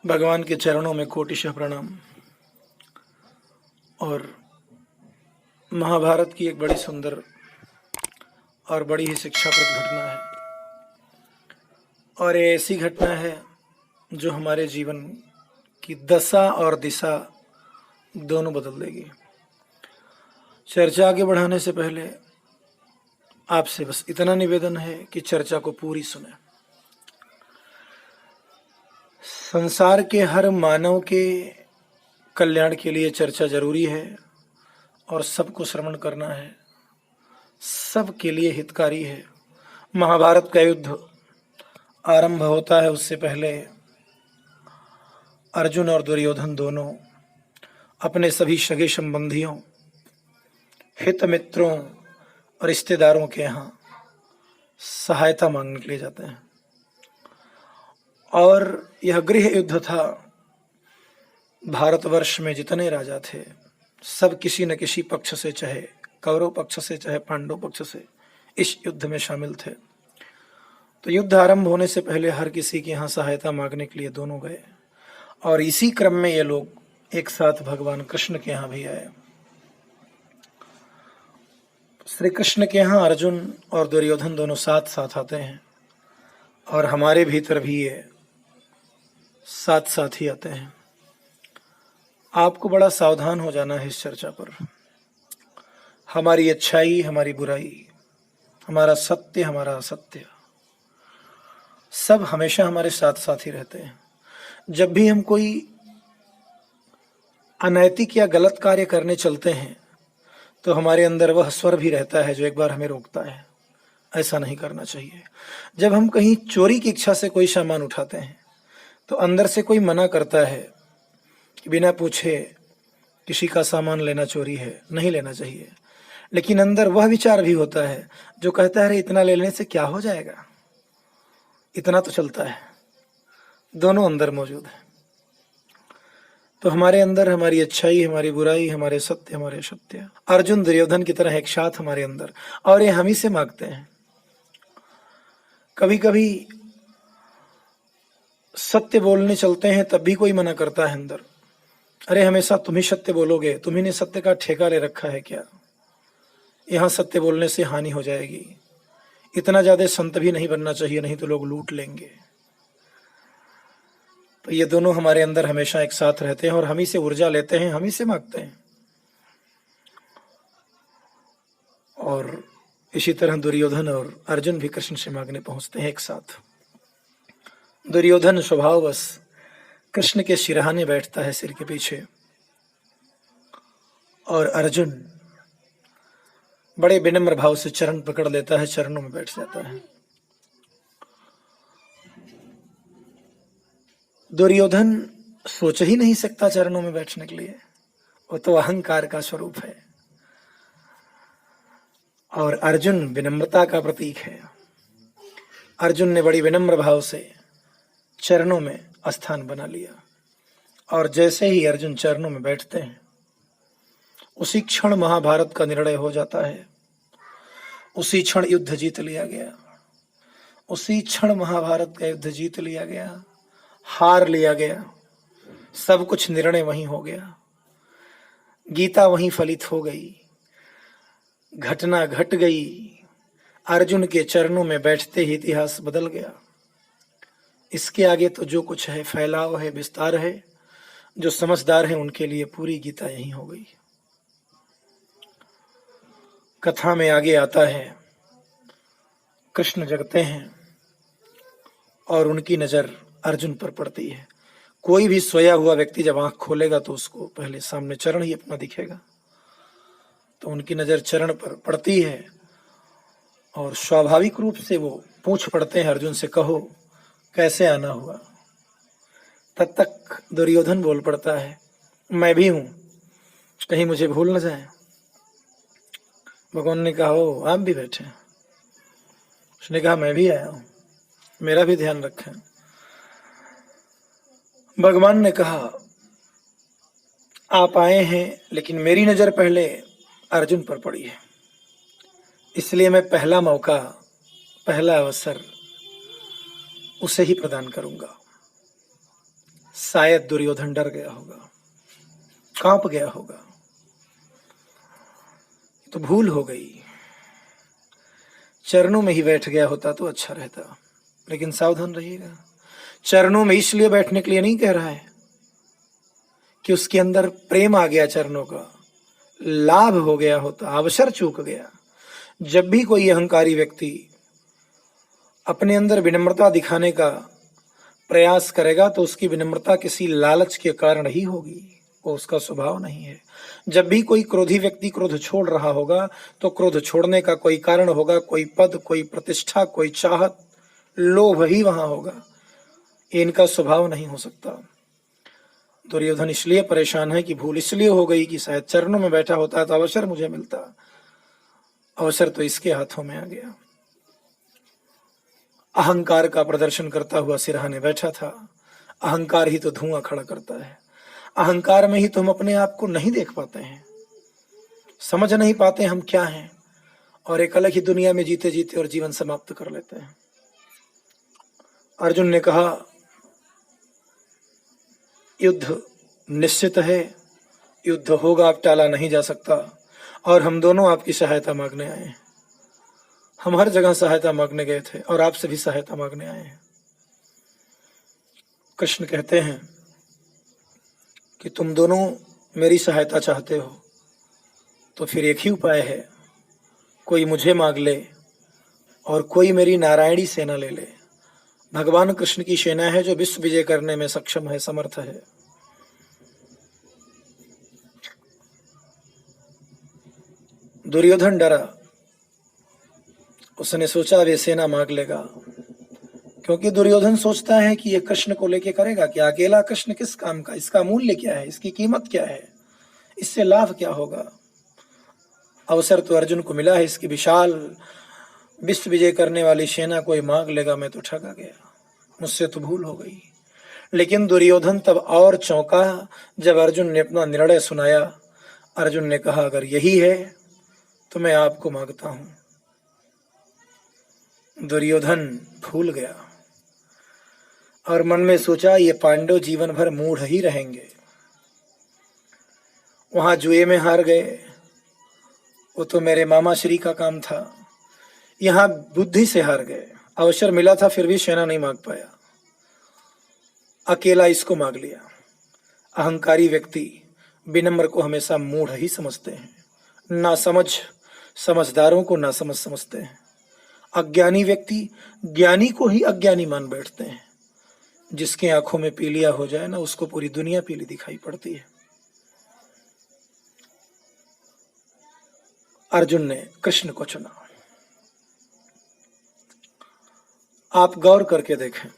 भगवान के चरणों में कोटिशः प्रणाम। और महाभारत की एक बड़ी सुंदर और बड़ी ही शिक्षाप्रद घटना है, और ये ऐसी घटना है जो हमारे जीवन की दशा और दिशा दोनों बदल देगी। चर्चा आगे बढ़ाने से पहले आपसे बस इतना निवेदन है कि चर्चा को पूरी सुने। संसार के हर मानव के कल्याण के लिए चर्चा जरूरी है और सबको श्रवण करना है, सबके लिए हितकारी है। महाभारत का युद्ध आरंभ होता है, उससे पहले अर्जुन और दुर्योधन दोनों अपने सभी सगे संबंधियों, हित मित्रों और रिश्तेदारों के यहाँ सहायता मांगने के लिए जाते हैं। और यह गृह युद्ध था। भारतवर्ष में जितने राजा थे सब किसी न किसी पक्ष से, चाहे कौरव पक्ष से चाहे पांडव पक्ष से, इस युद्ध में शामिल थे। तो युद्ध आरंभ होने से पहले हर किसी के यहाँ सहायता मांगने के लिए दोनों गए, और इसी क्रम में ये लोग एक साथ भगवान कृष्ण के यहाँ भी आए। श्री कृष्ण के यहाँ अर्जुन और दुर्योधन दोनों साथ साथ आते हैं, और हमारे भीतर भी ये साथ साथ ही आते हैं। आपको बड़ा सावधान हो जाना है इस चर्चा पर। हमारी अच्छाई, हमारी बुराई, हमारा सत्य, हमारा असत्य, सब हमेशा हमारे साथ साथ ही रहते हैं। जब भी हम कोई अनैतिक या गलत कार्य करने चलते हैं तो हमारे अंदर वह स्वर भी रहता है जो एक बार हमें रोकता है, ऐसा नहीं करना चाहिए। जब हम कहीं चोरी की इच्छा से कोई सामान उठाते हैं तो अंदर से कोई मना करता है कि बिना पूछे किसी का सामान लेना चोरी है, नहीं लेना चाहिए। लेकिन अंदर वह विचार भी होता है जो कहता है अरे इतना ले लेने से क्या हो जाएगा, इतना तो चलता है। दोनों अंदर मौजूद है। तो हमारे अंदर हमारी अच्छाई, हमारी बुराई, हमारे सत्य, हमारे असत्य, अर्जुन दुर्योधन की तरह एक साथ हमारे अंदर, और ये हम ही से मांगते हैं। कभी कभी सत्य बोलने चलते हैं तब भी कोई मना करता है अंदर, अरे हमेशा तुम ही सत्य बोलोगे, तुम्ही ने सत्य का ठेका ले रखा है क्या, यहाँ सत्य बोलने से हानि हो जाएगी, इतना ज्यादा संत भी नहीं बनना चाहिए, नहीं तो लोग लूट लेंगे। तो ये दोनों हमारे अंदर हमेशा एक साथ रहते हैं और हम ही से ऊर्जा लेते हैं, हम ही से मांगते हैं। और इसी तरह दुर्योधन और अर्जुन भी कृष्ण से मांगने पहुंचते हैं एक साथ। दुर्योधन स्वभाववश कृष्ण के सिरहाने बैठता है, सिर के पीछे, और अर्जुन बड़े विनम्र भाव से चरण पकड़ लेता है, चरणों में बैठ जाता है। दुर्योधन सोच ही नहीं सकता चरणों में बैठने के लिए, वो तो अहंकार का स्वरूप है, और अर्जुन विनम्रता का प्रतीक है। अर्जुन ने बड़ी विनम्र भाव से चरणों में स्थान बना लिया, और जैसे ही अर्जुन चरणों में बैठते हैं उसी क्षण महाभारत का निर्णय हो जाता है। उसी क्षण युद्ध जीत लिया गया, उसी क्षण महाभारत का युद्ध जीत लिया गया, हार लिया गया, सब कुछ निर्णय वहीं हो गया, गीता वहीं फलित हो गई, घटना घट गई। अर्जुन के चरणों में बैठते ही इतिहास बदल गया। इसके आगे तो जो कुछ है फैलाव है, विस्तार है। जो समझदार है उनके लिए पूरी गीता यहीं हो गई। कथा में आगे आता है, कृष्ण जगते हैं और उनकी नजर अर्जुन पर पड़ती है। कोई भी सोया हुआ व्यक्ति जब आंख खोलेगा तो उसको पहले सामने चरण ही अपना दिखेगा, तो उनकी नजर चरण पर पड़ती है, और स्वाभाविक रूप से वो पूछ पड़ते हैं अर्जुन से, कहो कैसे आना हुआ। तब तक दुर्योधन बोल पड़ता है, मैं भी हूं, कहीं मुझे भूल न जाए। भगवान ने कहा, हो आप भी बैठे। उसने कहा, मैं भी आया हूं, मेरा भी ध्यान रखें। भगवान ने कहा, आप आए हैं लेकिन मेरी नजर पहले अर्जुन पर पड़ी है, इसलिए मैं पहला मौका, पहला अवसर उसे ही प्रदान करूंगा। शायद दुर्योधन डर गया होगा, कांप गया होगा, तो भूल हो गई, चरणों में ही बैठ गया होता तो अच्छा रहता। लेकिन सावधान रहिएगा, चरणों में इसलिए बैठने के लिए नहीं कह रहा है कि उसके अंदर प्रेम आ गया, चरणों का लाभ हो गया होता, अवसर चूक गया। जब भी कोई अहंकारी व्यक्ति अपने अंदर विनम्रता दिखाने का प्रयास करेगा तो उसकी विनम्रता किसी लालच के कारण ही होगी, वो उसका स्वभाव नहीं है। जब भी कोई क्रोधी व्यक्ति क्रोध छोड़ रहा होगा तो क्रोध छोड़ने का कोई कारण होगा, कोई पद, कोई प्रतिष्ठा, कोई चाहत, लोभ ही वहां होगा। इनका स्वभाव नहीं हो सकता। दुर्योधन इसलिए परेशान है कि भूल इसलिए हो गई कि शायद चरणों में बैठा होता तो अवसर मुझे मिलता, अवसर तो इसके हाथों में आ गया। अहंकार का प्रदर्शन करता हुआ सिरहाने बैठा था। अहंकार ही तो धुआं खड़ा करता है। अहंकार में ही तो हम अपने आप को नहीं देख पाते हैं, समझ नहीं पाते हम क्या हैं, और एक अलग ही दुनिया में जीते जीते और जीवन समाप्त कर लेते हैं। अर्जुन ने कहा, युद्ध निश्चित है, युद्ध होगा, अब टाला नहीं जा सकता, और हम दोनों आपकी सहायता मांगने आए हैं। हम हर जगह सहायता मांगने गए थे और आपसे भी सहायता मांगने आए हैं। कृष्ण कहते हैं कि तुम दोनों मेरी सहायता चाहते हो तो फिर एक ही उपाय है, कोई मुझे मांग ले और कोई मेरी नारायणी सेना ले ले। भगवान कृष्ण की सेना है जो विश्व विजय करने में सक्षम है, समर्थ है। दुर्योधन डरा, उसने सोचा वे सेना मांग लेगा, क्योंकि दुर्योधन सोचता है कि ये कृष्ण को लेके करेगा क्या, अकेला कृष्ण किस काम का, इसका मूल्य क्या है, इसकी कीमत क्या है, इससे लाभ क्या होगा। अवसर तो अर्जुन को मिला है, इसकी विशाल विश्व विजय करने वाली सेना कोई मांग लेगा, मैं तो ठगा गया, मुझसे तो भूल हो गई। लेकिन दुर्योधन तब और चौंका जब अर्जुन ने अपना निर्णय सुनाया। अर्जुन ने कहा, अगर यही है तो मैं आपको मांगता हूं। दुर्योधन फूल गया और मन में सोचा, ये पांडव जीवन भर मूढ़ ही रहेंगे। वहां जुए में हार गए, वो तो मेरे मामा श्री का काम था। यहां बुद्धि से हार गए, अवसर मिला था फिर भी सेना नहीं मांग पाया, अकेला इसको मांग लिया। अहंकारी व्यक्ति विनम्र को हमेशा मूढ़ ही समझते हैं, ना समझदारों को ना समझते हैं। अज्ञानी व्यक्ति ज्ञानी को ही अज्ञानी मान बैठते हैं। जिसके आंखों में पीलिया हो जाए ना, उसको पूरी दुनिया पीली दिखाई पड़ती है। अर्जुन ने कृष्ण को चुना। आप गौर करके देखें,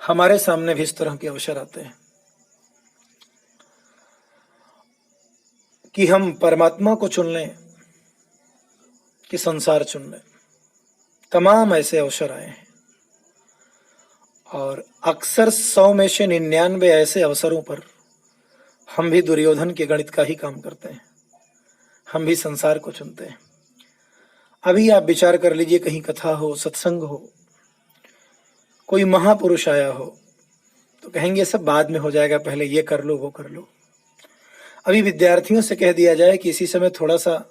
हमारे सामने भी इस तरह के अवसर आते हैं कि हम परमात्मा को चुन लें कि संसार चुन लें। तमाम ऐसे अवसर आए हैं और अक्सर 100 में से 99 ऐसे अवसरों पर हम भी दुर्योधन के गणित का ही काम करते हैं, हम भी संसार को चुनते हैं। अभी आप विचार कर लीजिए, कहीं कथा हो, सत्संग हो, कोई महापुरुष आया हो तो कहेंगे सब बाद में हो जाएगा, पहले ये कर लो वो कर लो। अभी विद्यार्थियों से कह दिया जाए कि इसी समय थोड़ा सा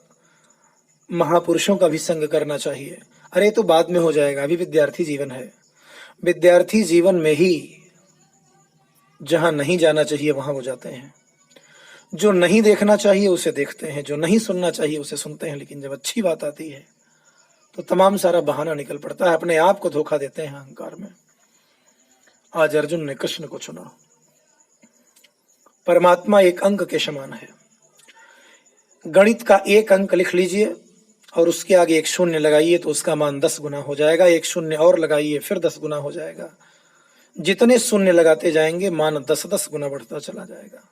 महापुरुषों का भी संग करना चाहिए, अरे तो बाद में हो जाएगा, अभी विद्यार्थी जीवन है। विद्यार्थी जीवन में ही जहां नहीं जाना चाहिए वहां वो जाते हैं, जो नहीं देखना चाहिए उसे देखते हैं, जो नहीं सुनना चाहिए उसे सुनते हैं। लेकिन जब अच्छी बात आती है तो तमाम सारा बहाना निकल पड़ता है, अपने आप को धोखा देते हैं अहंकार में। आज अर्जुन ने कृष्ण को चुना। परमात्मा एक अंक के समान है। गणित का एक अंक लिख लीजिए और उसके आगे एक शून्य लगाइए तो उसका मान 10 गुना हो जाएगा। एक शून्य और लगाइए फिर 10 गुना हो जाएगा। जितने शून्य लगाते जाएंगे मान 10-10 गुना बढ़ता चला जाएगा।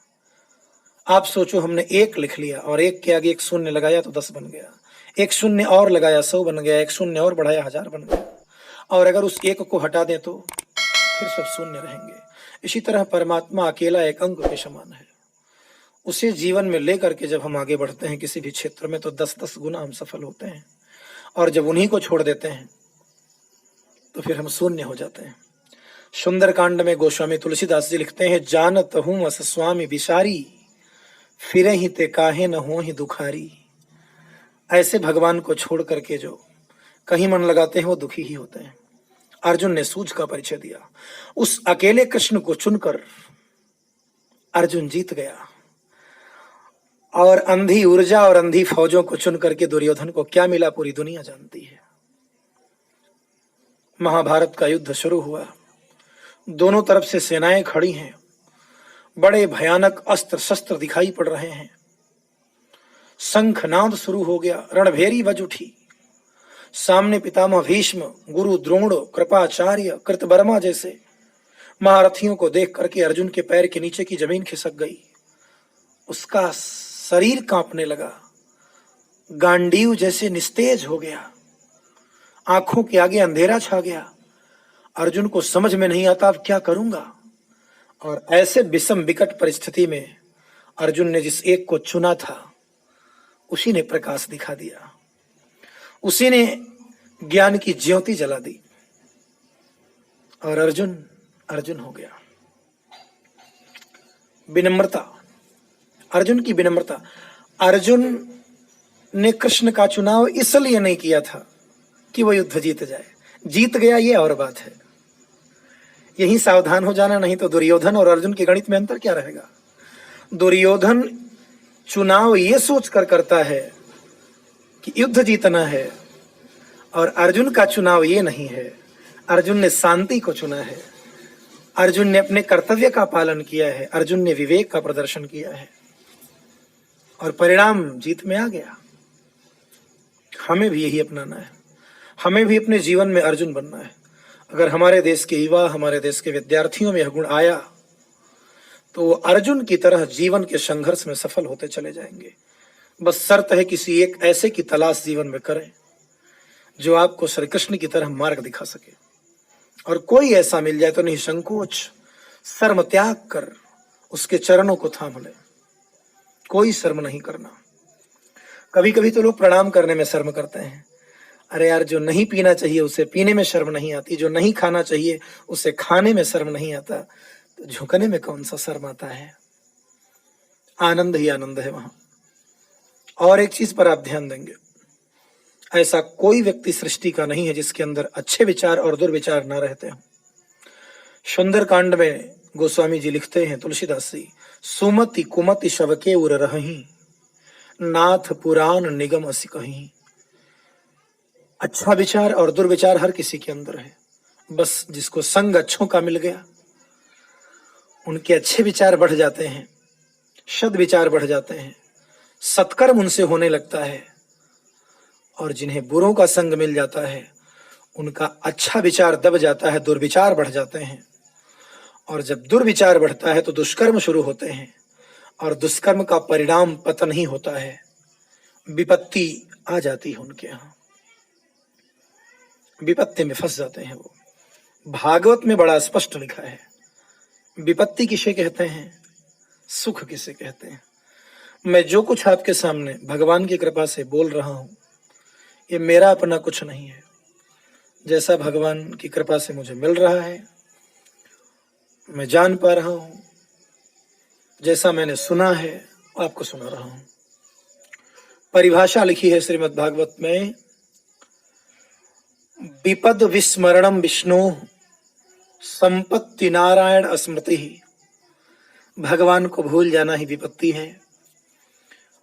आप सोचो, हमने एक लिख लिया और एक के आगे एक शून्य लगाया तो 10 बन गया, एक शून्य और लगाया 100 बन गया, एक शून्य और बढ़ाया 1000 बन गया, और अगर उस एक को हटा दें तो फिर सब शून्य रहेंगे। इसी तरह परमात्मा अकेला एक अंक के समान है। उसे जीवन में लेकर के जब हम आगे बढ़ते हैं किसी भी क्षेत्र में तो 10-10 गुना हम सफल होते हैं, और जब उन्हीं को छोड़ देते हैं तो फिर हम शून्य हो जाते हैं। सुंदरकांड में गोस्वामी तुलसीदास जी लिखते हैं, जानत हूं अस स्वामी बिसारी, फिरे ही ते काहे न हो ही दुखारी। ऐसे भगवान को छोड़ करके जो कहीं मन लगाते हैं वो दुखी ही होते हैं। अर्जुन ने सूझ का परिचय दिया। उस अकेले कृष्ण को चुनकर अर्जुन जीत गया। और अंधी ऊर्जा और अंधी फौजों को चुन करके दुर्योधन को क्या मिला पूरी दुनिया जानती है। महाभारत का युद्ध शुरू हुआ, दोनों तरफ से सेनाएं खड़ी हैं, बड़े भयानक अस्त्र शस्त्र दिखाई पड़ रहे हैं। शंखनाद शुरू हो गया, रणभेरी बज उठी। सामने पितामह भीष्म, गुरु द्रोण, कृपाचार्य, कृतवर्मा जैसे महारथियों को देख करके अर्जुन के पैर के नीचे की जमीन खिसक गई। उसका शरीर कांपने लगा, गांडीव जैसे निस्तेज हो गया, आंखों के आगे अंधेरा छा गया। अर्जुन को समझ में नहीं आता अब क्या करूंगा। और ऐसे विषम विकट परिस्थिति में अर्जुन ने जिस एक को चुना था उसी ने प्रकाश दिखा दिया, उसी ने ज्ञान की ज्योति जला दी और अर्जुन अर्जुन हो गया। विनम्रता, अर्जुन की विनम्रता। अर्जुन ने कृष्ण का चुनाव इसलिए नहीं किया था कि वो युद्ध जीत जाए, जीत गया ये और बात है, यही सावधान हो जाना। नहीं तो दुर्योधन और अर्जुन के गणित में अंतर क्या रहेगा। दुर्योधन चुनाव ये सोचकर करता है कि युद्ध जीतना है और अर्जुन का चुनाव ये नहीं है। अर्जुन ने शांति को चुना है, अर्जुन ने अपने कर्तव्य का पालन किया है, अर्जुन ने विवेक का प्रदर्शन किया है और परिणाम जीत में आ गया। हमें भी यही अपनाना है, हमें भी अपने जीवन में अर्जुन बनना है। अगर हमारे देश के युवा, हमारे देश के विद्यार्थियों में यह गुण आया तो वो अर्जुन की तरह जीवन के संघर्ष में सफल होते चले जाएंगे। बस शर्त है किसी एक ऐसे की तलाश जीवन में करें जो आपको श्री कृष्ण की तरह मार्ग दिखा सके। और कोई ऐसा मिल जाए तो नहीं संकोच, शर्म त्याग कर उसके चरणों को थाम ले, कोई शर्म नहीं करना। कभी कभी तो लोग प्रणाम करने में शर्म करते हैं। अरे यार, जो नहीं पीना चाहिए उसे पीने में शर्म नहीं आती, जो नहीं खाना चाहिए उसे खाने में शर्म नहीं आता, तो झुकने में कौन सा शर्म आता है। आनंद ही आनंद है वहां। और एक चीज पर आप ध्यान देंगे, ऐसा कोई व्यक्ति सृष्टि का नहीं है जिसके अंदर अच्छे विचार और दुर्विचार न रहते हों। सुंदरकांड में गोस्वामी जी लिखते हैं, तुलसीदास जी, सुमति कुमति शवके उर रही, नाथ पुराण निगम असि कहीं। अच्छा विचार और दुर्विचार हर किसी के अंदर है, बस जिसको संग अच्छों का मिल गया उनके अच्छे विचार बढ़ जाते हैं, सद विचार बढ़ जाते हैं, सत्कर्म उनसे होने लगता है। और जिन्हें बुरों का संग मिल जाता है उनका अच्छा विचार दब जाता है, दुर्विचार बढ़ जाते हैं। और जब दुर्विचार बढ़ता है तो दुष्कर्म शुरू होते हैं और दुष्कर्म का परिणाम पतन ही होता है, विपत्ति आ जाती है उनके यहाँ, विपत्ति में फंस जाते हैं वो। भागवत में बड़ा स्पष्ट लिखा है, विपत्ति किसे कहते हैं, सुख किसे कहते हैं। मैं जो कुछ आपके सामने भगवान की कृपा से बोल रहा हूं ये मेरा अपना कुछ नहीं है, जैसा भगवान की कृपा से मुझे मिल रहा है, मैं जान पा रहा हूं, जैसा मैंने सुना है वो आपको सुना रहा हूं। परिभाषा लिखी है श्रीमद् भागवत में, विपद विस्मरणम विष्णु संपत्ति नारायण स्मृति। भगवान को भूल जाना ही विपत्ति है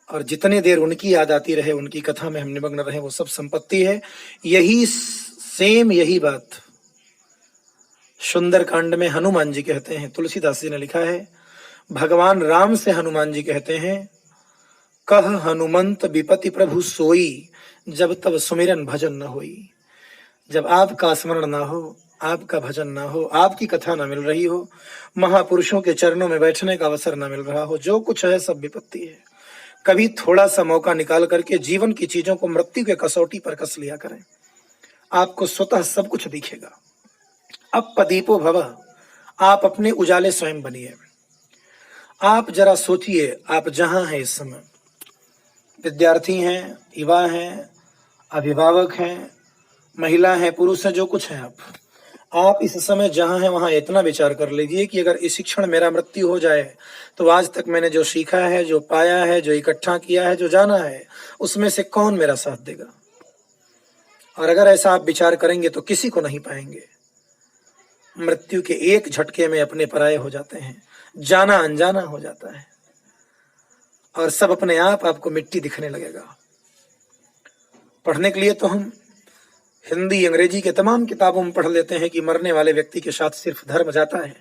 और जितने देर उनकी याद आती रहे, उनकी कथा में हम निमग्न रहे, वो सब संपत्ति है। यही बात सुंदरकांड में हनुमान जी कहते हैं। तुलसीदास जी ने लिखा है, भगवान राम से हनुमान जी कहते हैं, कह हनुमंत विपति प्रभु सोई, जब तब सुमिरन भजन न होई। जब आपका स्मरण ना हो, आपका भजन ना हो, आपकी कथा ना मिल रही हो, महापुरुषों के चरणों में बैठने का अवसर ना मिल रहा हो, जो कुछ है सब विपत्ति है। कभी थोड़ा सा मौका निकाल करके जीवन की चीजों को मृत्यु के कसौटी पर कस लिया करें, आपको स्वतः सब कुछ दिखेगा। अब पदीपो भव, आप अपने उजाले स्वयं बनिए। आप जरा सोचिए, आप जहां हैं इस समय, विद्यार्थी हैं, युवा हैं, अभिभावक हैं, महिला हैं, पुरुष हैं, जो कुछ है आप इस समय जहां हैं वहां इतना विचार कर लीजिए कि अगर इसी क्षण मेरा मृत्यु हो जाए तो आज तक मैंने जो सीखा है, जो पाया है, जो इकट्ठा किया है, जो जाना है, उसमें से कौन मेरा साथ देगा। और अगर ऐसा आप विचार करेंगे तो किसी को नहीं पाएंगे। मृत्यु के एक झटके में अपने पराये हो जाते हैं, जाना अनजाना हो जाता है और सब अपने आप आपको मिट्टी दिखने लगेगा। पढ़ने के लिए तो हम हिंदी अंग्रेजी के तमाम किताबों में पढ़ लेते हैं कि मरने वाले व्यक्ति के साथ सिर्फ धर्म जाता है,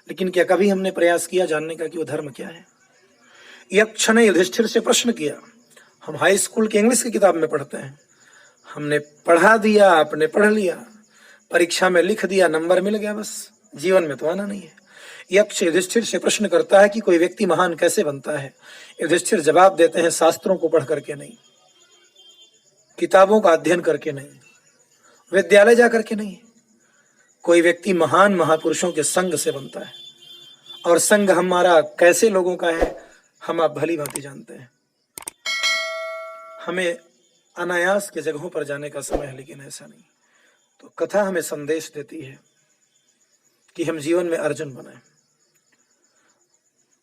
लेकिन क्या कभी हमने प्रयास किया जानने का कि वो धर्म क्या है। यक्ष ने युधिष्ठिर से प्रश्न किया। हम हाई स्कूल की इंग्लिश की किताब में पढ़ते हैं, हमने पढ़ा दिया, आपने पढ़ लिया, परीक्षा में लिख दिया, नंबर मिल गया, बस जीवन में तो आना नहीं है। यक्ष युधिष्ठिर से प्रश्न करता है कि कोई व्यक्ति महान कैसे बनता है। युधिष्ठिर जवाब देते हैं, शास्त्रों को पढ़ करके नहीं, किताबों का अध्ययन करके नहीं, विद्यालय जा करके नहीं। कोई व्यक्ति महान महापुरुषों के संग से बनता है, और संग हमारा कैसे लोगों का है हम आप भली भांति जानते हैं। हमें अनायास के जगहों पर जाने का समय है, लेकिन ऐसा नहीं। तो कथा हमें संदेश देती है कि हम जीवन में अर्जुन बने।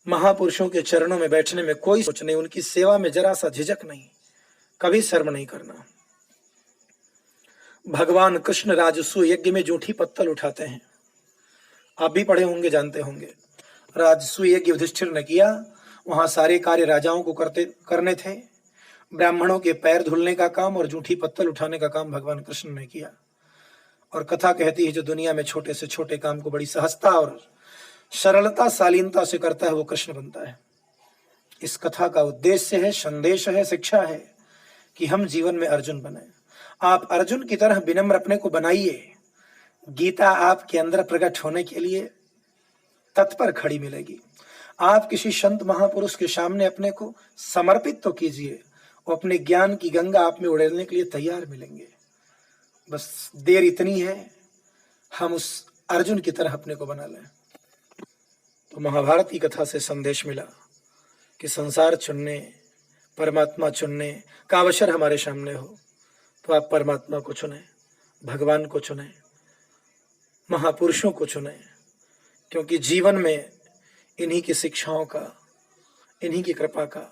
महापुरुषों के चरणों में बैठने में कोई सोच नहीं, उनकी सेवा में जरा सा झिझक नहीं, कभी शर्म नहीं करना। भगवान कृष्ण राजसूय यज्ञ में जूठी पत्तल उठाते हैं, आप भी पढ़े होंगे, जानते होंगे। राजसूय यज्ञ युधिष्ठिर ने किया, वहां सारे कार्य राजाओं को करने थे। ब्राह्मणों के पैर धुलने का काम और जूठी पत्तल उठाने का काम भगवान कृष्ण ने किया। और कथा कहती है जो दुनिया में छोटे से छोटे काम को बड़ी सहजता और सरलता शालीनता से करता है वो कृष्ण बनता है। इस कथा का उद्देश्य है, संदेश है, शिक्षा है कि हम जीवन में अर्जुन बने। आप अर्जुन की तरह विनम्र अपने को बनाइए, गीता आपके अंदर प्रकट होने के लिए तत्पर खड़ी मिलेगी। आप किसी संत महापुरुष के सामने अपने को समर्पित तो कीजिए, वो अपने ज्ञान की गंगा आप में उड़ेलने के लिए तैयार मिलेंगे। बस देर इतनी है हम उस अर्जुन की तरह अपने को बना लें। तो महाभारत की कथा से संदेश मिला कि संसार चुनने, परमात्मा चुनने का अवसर हमारे सामने हो तो आप परमात्मा को चुने, भगवान को चुने, महापुरुषों को चुने, क्योंकि जीवन में इन्हीं की शिक्षाओं का, इन्हीं की कृपा का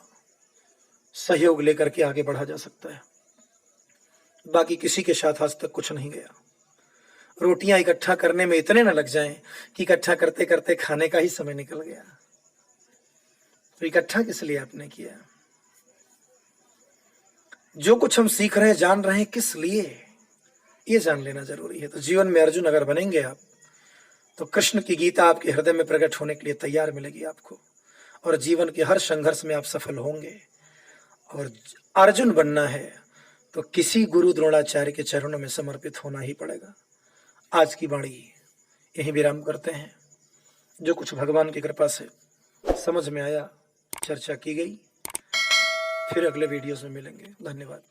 सहयोग लेकर के आगे बढ़ा जा सकता है। बाकी किसी के साथ आज तक कुछ नहीं गया। रोटियां इकट्ठा करने में इतने न लग जाएं कि इकट्ठा करते करते खाने का ही समय निकल गया। तो इकट्ठा किस लिए आपने किया? जो कुछ हम सीख रहे हैं, जान रहे हैं, किस लिए, ये जान लेना जरूरी है। तो जीवन में अर्जुन अगर बनेंगे आप तो कृष्ण की गीता आपके हृदय में प्रकट होने के लिए तैयार मिलेगी आपको, और जीवन के हर संघर्ष में आप सफल होंगे। और अर्जुन बनना है तो किसी गुरु द्रोणाचार्य के चरणों में समर्पित होना ही पड़ेगा। आज की वाणी यहीं विराम करते हैं। जो कुछ भगवान की कृपा से समझ में आया, चर्चा की गई, फिर अगले वीडियोस में मिलेंगे। धन्यवाद।